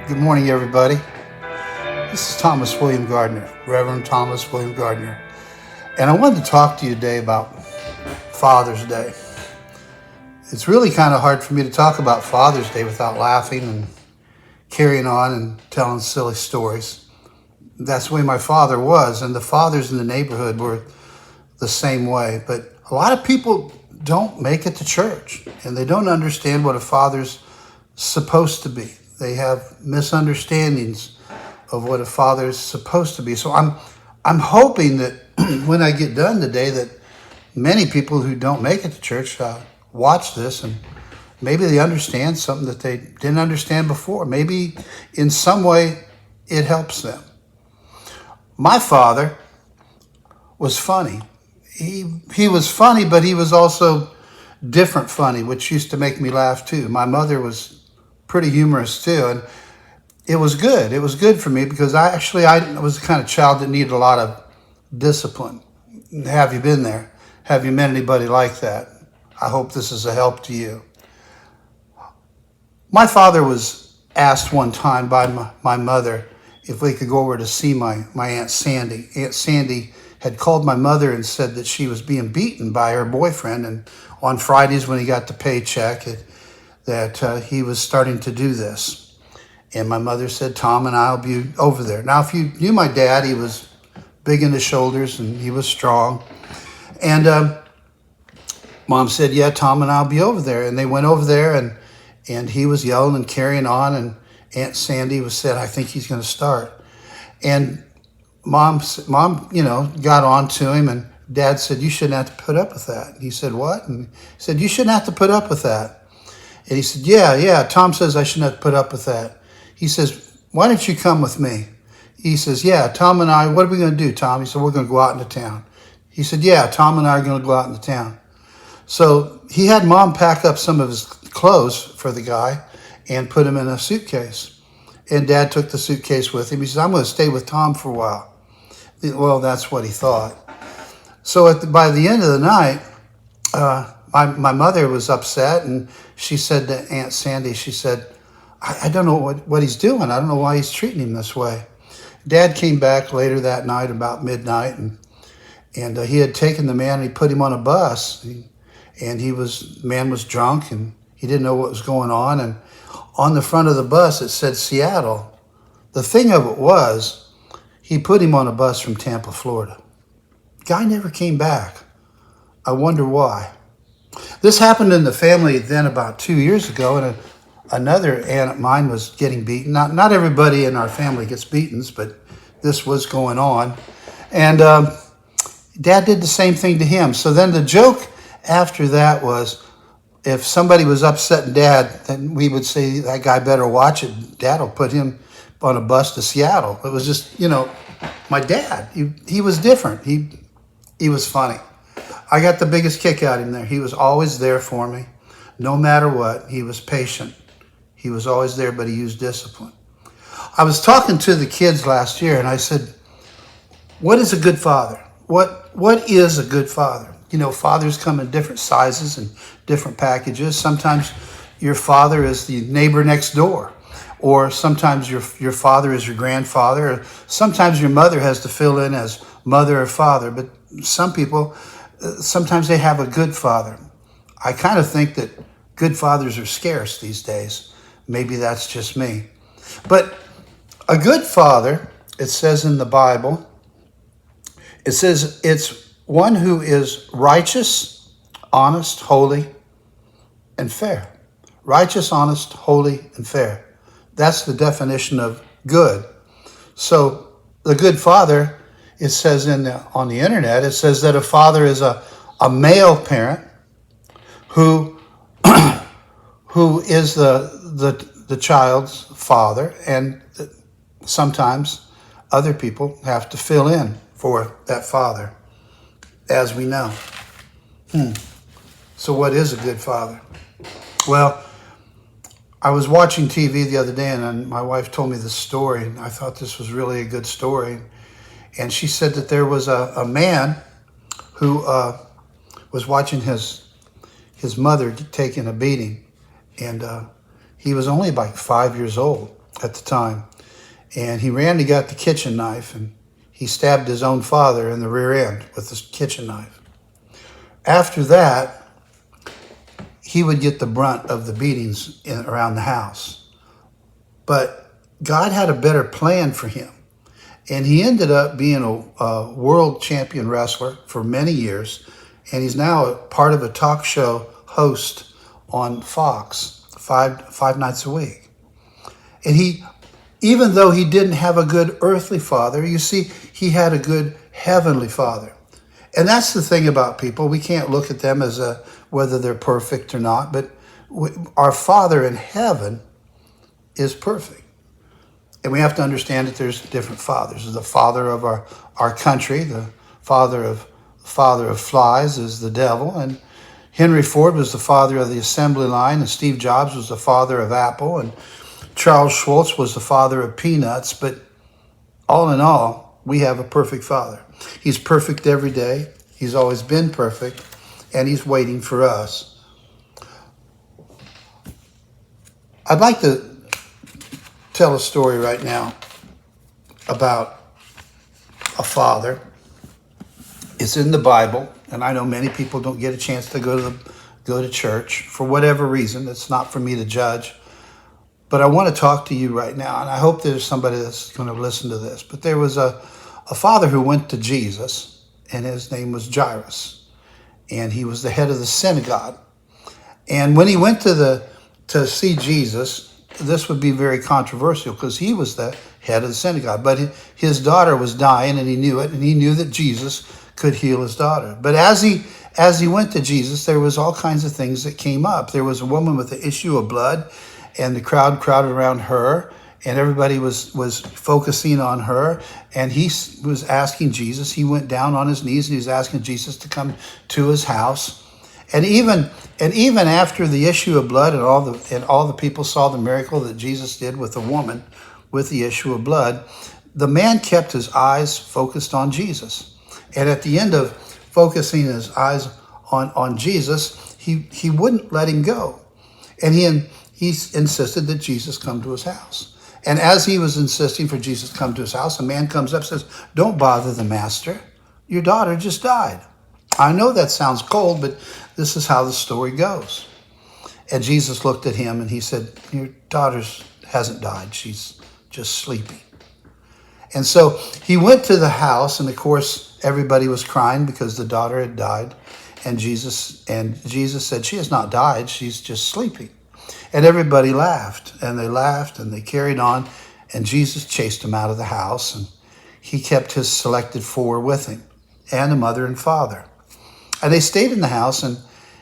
Good morning, everybody. This is Thomas William Gardner, Reverend Thomas William Gardner. And I wanted to talk to you today about Father's Day. It's really kind of hard for me to talk about Father's Day without laughing and carrying on and telling silly stories. That's the way my father was, and the fathers in the neighborhood were the same way. But a lot of people don't make it to church, and they don't understand what a father's supposed to be. They have misunderstandings of what a father is supposed to be. So I'm hoping that when I get done today, that many people who don't make it to church watch this and maybe they understand something that they didn't understand before. Maybe in some way it helps them. My father was funny. He was funny, but he was also different funny, which used to make me laugh too. My mother was pretty humorous too, and it was good. It was good for me because I was the kind of child that needed a lot of discipline. Have you been there? Have you met anybody like that? I hope this is a help to you. My father was asked one time by my mother if we could go over to see my Aunt Sandy. Aunt Sandy had called my mother and said that she was being beaten by her boyfriend, and on Fridays when he got the paycheck, that he was starting to do this. And my mother said, Tom and I'll be over there. Now, if you knew my dad, he was big in the shoulders and he was strong. And Mom said, yeah, Tom and I'll be over there. And they went over there, and he was yelling and carrying on. And Aunt Sandy said, I think he's going to start. And Mom, got on to him, and Dad said, you shouldn't have to put up with that. And he said, what? And he said, you shouldn't have to put up with that. And he said, yeah, Tom says I shouldn't have to put up with that. He says, why don't you come with me? He says, yeah, Tom and I, what are we going to do, Tom? He said, we're going to go out into town. He said, yeah, Tom and I are going to go out into town. So he had Mom pack up some of his clothes for the guy and put him in a suitcase. And Dad took the suitcase with him. He said, I'm going to stay with Tom for a while. Well, that's what he thought. So by the end of the night, my mother was upset, and she said to Aunt Sandy, she said, I don't know what he's doing. I don't know why he's treating him this way. Dad came back later that night about midnight, and he had taken the man and he put him on a bus. And the man was drunk, and he didn't know what was going on. And on the front of the bus, it said Seattle. The thing of it was, he put him on a bus from Tampa, Florida. Guy never came back. I wonder why. This happened in the family then about 2 years ago, and another aunt of mine was getting beaten. Not everybody in our family gets beatings, but this was going on. And Dad did the same thing to him. So then the joke after that was, if somebody was upsetting Dad, then we would say, that guy better watch it. Dad will put him on a bus to Seattle. It was just, my dad. He was different. He was funny. I got the biggest kick out of him there. He was always there for me, no matter what. He was patient. He was always there, but he used discipline. I was talking to the kids last year, and I said, what is a good father? What is a good father? Fathers come in different sizes and different packages. Sometimes your father is the neighbor next door, or sometimes your father is your grandfather, or sometimes your mother has to fill in as mother or father. But some people, sometimes they have a good father. I kind of think that good fathers are scarce these days. Maybe that's just me. But a good father, it says in the Bible, it says it's one who is righteous, honest, holy, and fair. Righteous, honest, holy, and fair. That's the definition of good. So the good father, it says on the internet, it says that a father is a male parent who is the child's father, and sometimes other people have to fill in for that father, as we know. So what is a good father? Well, I was watching TV the other day, and my wife told me this story, and I thought this was really a good story. And she said that there was a man who was watching his mother taking a beating, and he was only like 5 years old. at the time. And he ran and got the kitchen knife, and he stabbed his own father in the rear end with the kitchen knife. After that, he would get the brunt of the beatings around the house. But God had a better plan for him. And he ended up being a world champion wrestler for many years. And he's now a part of a talk show host on Fox five nights a week. And even though he didn't have a good earthly father, you see, he had a good heavenly father. And that's the thing about people. We can't look at them as whether they're perfect or not, but our Father in heaven is perfect. And we have to understand that there's different fathers. There's the father of our country, the father of flies is the devil, and Henry Ford was the father of the assembly line, and Steve Jobs was the father of Apple, and Charles Schultz was the father of peanuts. But all in all, we have a perfect father. He's perfect every day. He's always been perfect, and he's waiting for us. I'd like to tell a story right now about a father. It's in the Bible, and I know many people don't get a chance to go to church for whatever reason. It's not for me to judge. But I want to talk to you right now, and I hope there's somebody that's going to listen to this. But there was a father who went to Jesus, and his name was Jairus, and he was the head of the synagogue. And when he went to see Jesus, this would be very controversial because he was the head of the synagogue. But his daughter was dying, and he knew it, and he knew that Jesus could heal his daughter. But as he went to Jesus, there was all kinds of things that came up. There was a woman with the issue of blood, and the crowd crowded around her, and everybody was focusing on her, and he was asking Jesus. He went down on his knees, and he was asking Jesus to come to his house. And even after the issue of blood and all the people saw the miracle that Jesus did with the woman with the issue of blood, the man kept his eyes focused on Jesus. And at the end of focusing his eyes on Jesus, he wouldn't let him go. And he insisted that Jesus come to his house. And as he was insisting for Jesus to come to his house, a man comes up and says, "Don't bother the master. Your daughter just died." I know that sounds cold, but this is how the story goes. And Jesus looked at him and he said, "Your daughter hasn't died. She's just sleeping." And so he went to the house, and of course, everybody was crying because the daughter had died. And Jesus said, "She has not died. She's just sleeping." And everybody laughed, and they carried on. And Jesus chased them out of the house, and he kept his selected four with him, and a mother and father. And they stayed in the house, and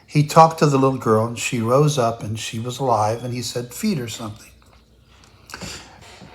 he talked to the little girl, and she rose up, and she was alive, and he said, "Feed her something."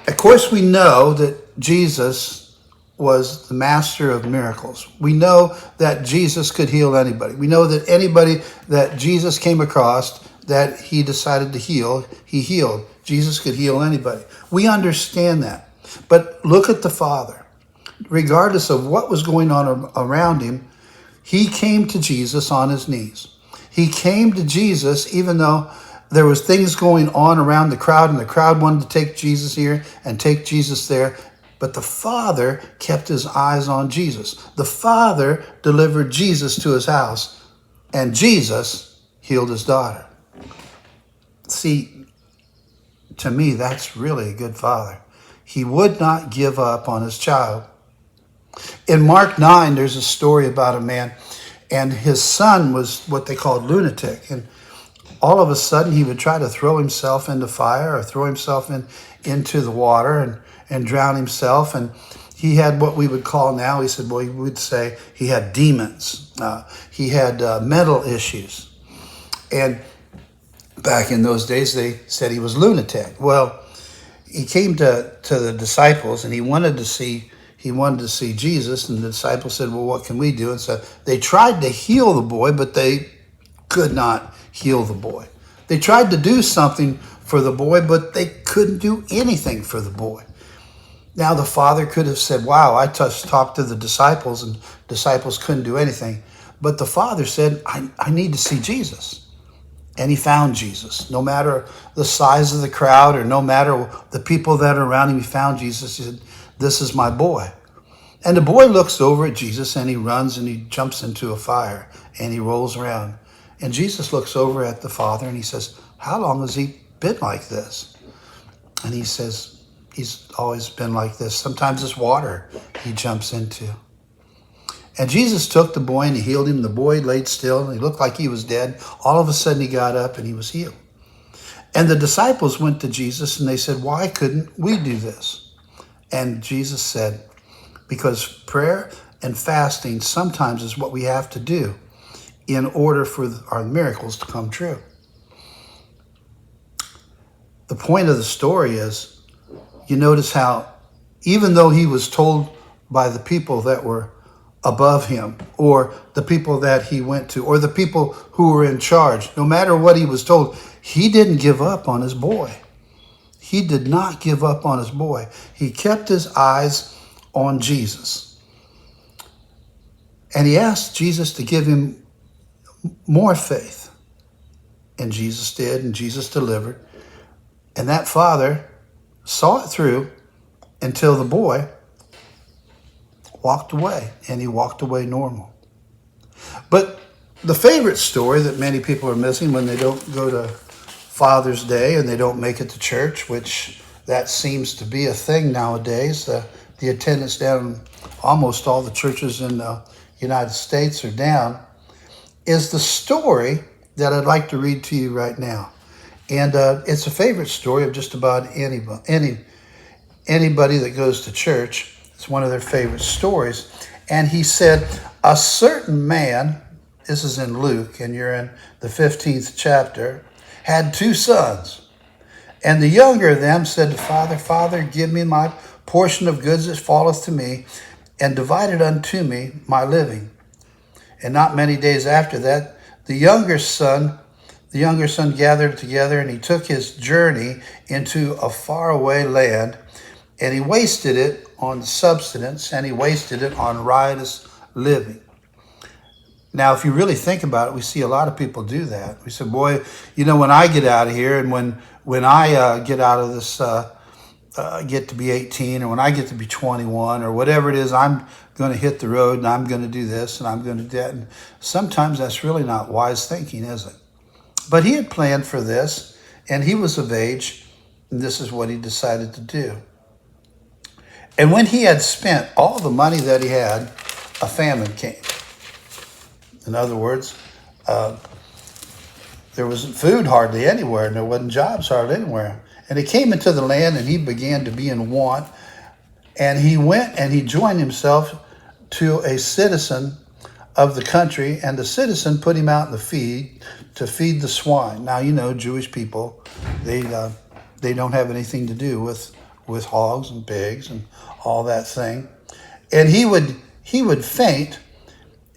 Of course, we know that Jesus was the master of miracles. We know that Jesus could heal anybody. We know that anybody that Jesus came across that he decided to heal, he healed. Jesus could heal anybody. We understand that. But look at the Father. Regardless of what was going on around him, he came to Jesus on his knees. He came to Jesus even though there was things going on around the crowd, and the crowd wanted to take Jesus here and take Jesus there. But the Father kept his eyes on Jesus. The Father delivered Jesus to his house, and Jesus healed his daughter. See, to me, that's really a good father. He would not give up on his child. In Mark 9, there's a story about a man, and his son was what they called lunatic. And all of a sudden, he would try to throw himself into fire or throw himself into the water and drown himself. And he had what we would call now, we would say he had demons. He had mental issues. And back in those days, they said he was lunatic. Well, he came to the disciples, and he wanted to see Jesus, and the disciples said, "Well, what can we do?" And so they tried to heal the boy, but they could not heal the boy. They tried to do something for the boy, but they couldn't do anything for the boy. Now the father could have said, "Wow, I just talked to the disciples, and disciples couldn't do anything." But the father said, I need to see Jesus. And he found Jesus. No matter the size of the crowd or no matter the people that are around him, he found Jesus. He said, "This is my boy." And the boy looks over at Jesus and he runs and he jumps into a fire and he rolls around. And Jesus looks over at the father and he says, "How long has he been like this?" And he says, "He's always been like this. Sometimes it's water he jumps into." And Jesus took the boy and he healed him. The boy laid still and he looked like he was dead. All of a sudden he got up and he was healed. And the disciples went to Jesus and they said, "Why couldn't we do this?" And Jesus said, "Because prayer and fasting sometimes is what we have to do in order for our miracles to come true." The point of the story is, you notice how even though he was told by the people that were above him, or the people that he went to, or the people who were in charge, no matter what he was told, he didn't give up on his boy. He did not give up on his boy. He kept his eyes on Jesus. And he asked Jesus to give him more faith. And Jesus did, and Jesus delivered. And that father saw it through until the boy walked away, and he walked away normal. But the favorite story that many people are missing when they don't go to Father's Day and they don't make it to church, which that seems to be a thing nowadays. The attendance down almost all the churches in the United States are down, is the story that I'd like to read to you right now. And it's a favorite story of just about anybody that goes to church. It's one of their favorite stories. And he said, a certain man, this is in Luke, and you're in the 15th chapter, had 2 sons. And the younger of them said to father, "Father, give me my portion of goods that falleth to me, and divided unto me my living." And not many days after that, the younger son gathered together, and he took his journey into a faraway land, and he wasted it on substance, and he wasted it on riotous living. Now, if you really think about it, we see a lot of people do that. We say, "Boy, when I get out of here, and when I get out of this, get to be 18, or when I get to be 21, or whatever it is, I'm going to hit the road, and I'm going to do this, and I'm going to do that." And sometimes that's really not wise thinking, is it? But he had planned for this, and he was of age, and this is what he decided to do. And when he had spent all the money that he had, a famine came. In other words, there wasn't food hardly anywhere, and there wasn't jobs hardly anywhere. And he came into the land, and he began to be in want. And he went and he joined himself to a citizen of the country, and the citizen put him out in the feed to feed the swine. Now, Jewish people, they don't have anything to do with hogs and pigs and all that thing. And he would faint,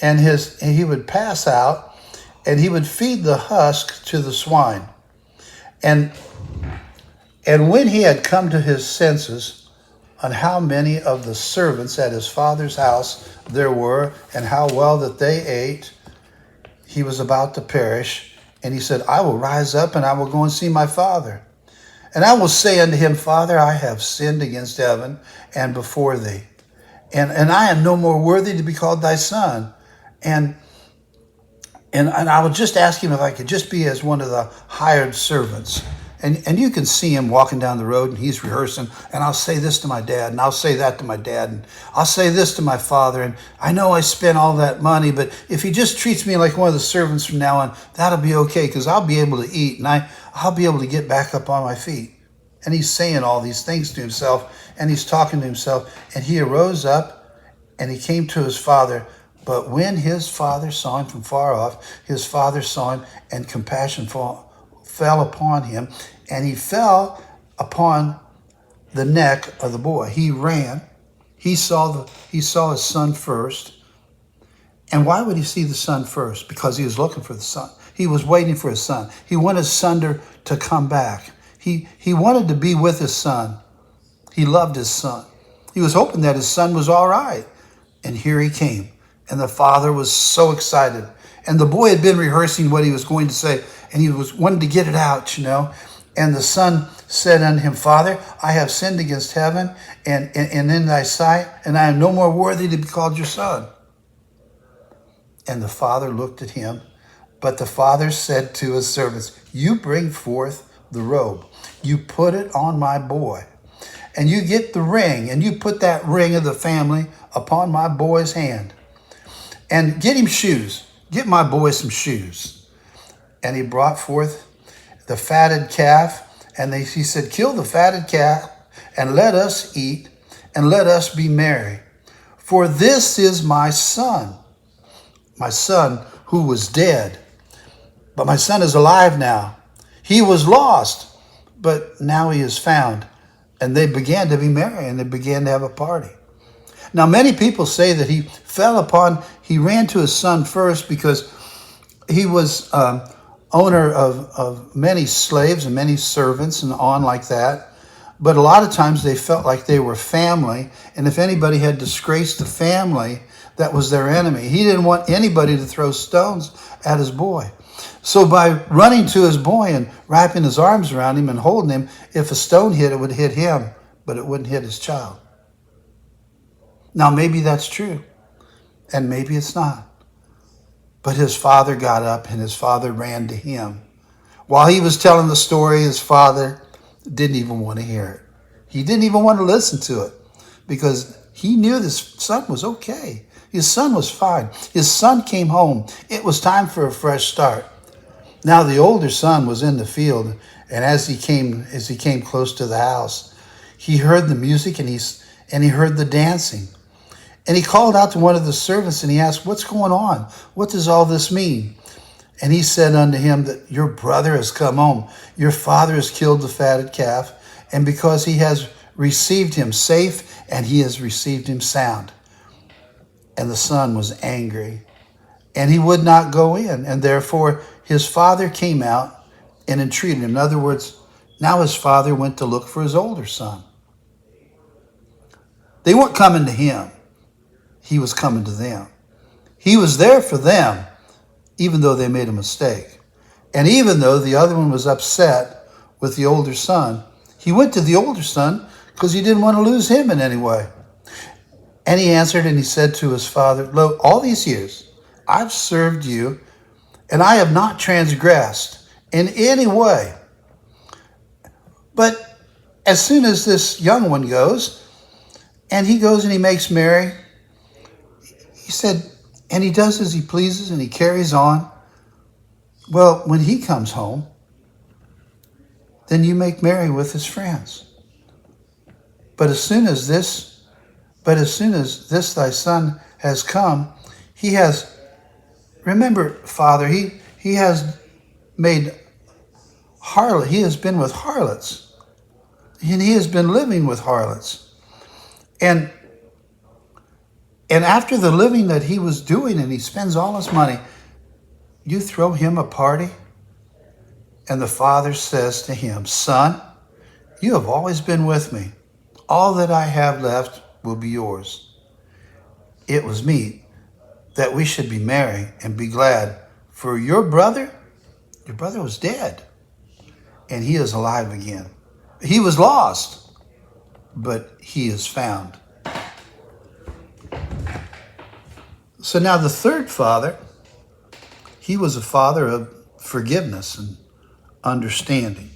and he would pass out, and he would feed the husk to the swine. And when he had come to his senses on how many of the servants at his father's house there were, and how well that they ate, he was about to perish. And he said, "I will rise up, and I will go and see my father. And I will say unto him, Father, I have sinned against heaven and before thee. And I am no more worthy to be called thy son." And I would just ask him if I could just be as one of the hired servants. And you can see him walking down the road, and he's rehearsing, and I'll say this to my dad, and I'll say that to my dad, and I'll say this to my father, and I know I spent all that money, but if he just treats me like one of the servants from now on, that'll be okay, because I'll be able to eat, and I'll be able to get back up on my feet. And he's saying all these things to himself, and he's talking to himself, and he arose up, and he came to his father. But when his father saw him from far off, his father saw him, and compassion fell upon him, and he fell upon the neck of the boy. He ran. He saw his son first. And why would he see the son first? Because he was looking for the son. He was waiting for his son. He wanted his son to come back. He wanted to be with his son. He loved his son. He was hoping that his son was all right. And here he came. And the father was so excited. And the boy had been rehearsing what he was going to say. and he was wanted to get it out, And the son said unto him, Father, I have sinned against heaven and in thy sight, and I am no more worthy to be called your son. And the father looked at him, but the father said to his servants, you bring forth the robe, you put it on my boy, and you get the ring, and you put that ring of the family upon my boy's hand. And get him shoes. Get my boy some shoes. And he brought forth the fatted calf, and he said, kill the fatted calf, and let us eat, and let us be merry. For this is my son who was dead. But my son is alive now. He was lost, but now he is found. And they began to be merry, and they began to have a party. Now, many people say that he ran to his son first because he was owner of many slaves and many servants and on like that. But a lot of times they felt like they were family. And if anybody had disgraced the family, that was their enemy. He didn't want anybody to throw stones at his boy. So by running to his boy and wrapping his arms around him and holding him, if a stone hit, it would hit him, but it wouldn't hit his child. Now, maybe that's true, and maybe it's not. But his father got up, and his father ran to him. While he was telling the story, his father didn't even want to hear it. He didn't even want to listen to it because he knew this son was okay. His son was fine. His son came home. It was time for a fresh start. Now the older son was in the field, and as he came close to the house, he heard the music and he heard the dancing. And he called out to one of the servants and he asked, what's going on? What does all this mean? And he said unto him that your brother has come home. Your father has killed the fatted calf, and because he has received him safe and he has received him sound. And the son was angry, and he would not go in. And therefore his father came out and entreated him. In other words, now his father went to look for his older son. They weren't coming to him. He was coming to them. He was there for them, even though they made a mistake. And even though the other one was upset with the older son, he went to the older son because he didn't want to lose him in any way. And he answered and he said to his father, lo, all these years I've served you, and I have not transgressed in any way. But as soon as this young one goes, and he goes and he makes merry, he said, and he does as he pleases and he carries on. Well, when he comes home, then you make merry with his friends. But as soon as this thy son has come, he has, remember, Father, he has made harlot. He has been with harlots, and he has been living with harlots. And after the living that he was doing, and he spends all his money, you throw him a party? And the father says to him, son, you have always been with me. All that I have left will be yours. It was meet that we should be merry and be glad, for your brother was dead, and he is alive again. He was lost, but he is found. So now the third father, he was a father of forgiveness and understanding.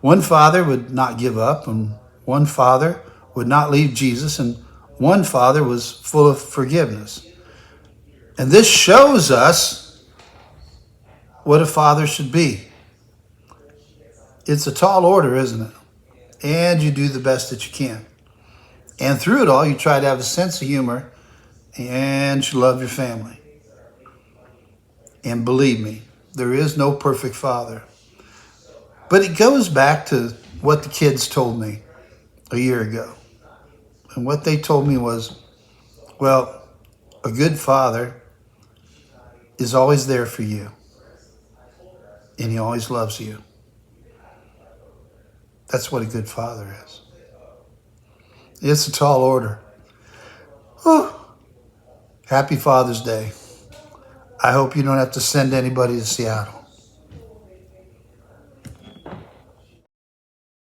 One father would not give up, and one father would not leave Jesus, and one father was full of forgiveness. And this shows us what a father should be. It's a tall order, isn't it? And you do the best that you can. And through it all, you try to have a sense of humor and you love your family. And believe me, there is no perfect father. But it goes back to what the kids told me a year ago. And what they told me was, well, a good father is always there for you. And he always loves you. That's what a good father is. It's a tall order. Oh, happy Father's Day. I hope you don't have to send anybody to Seattle.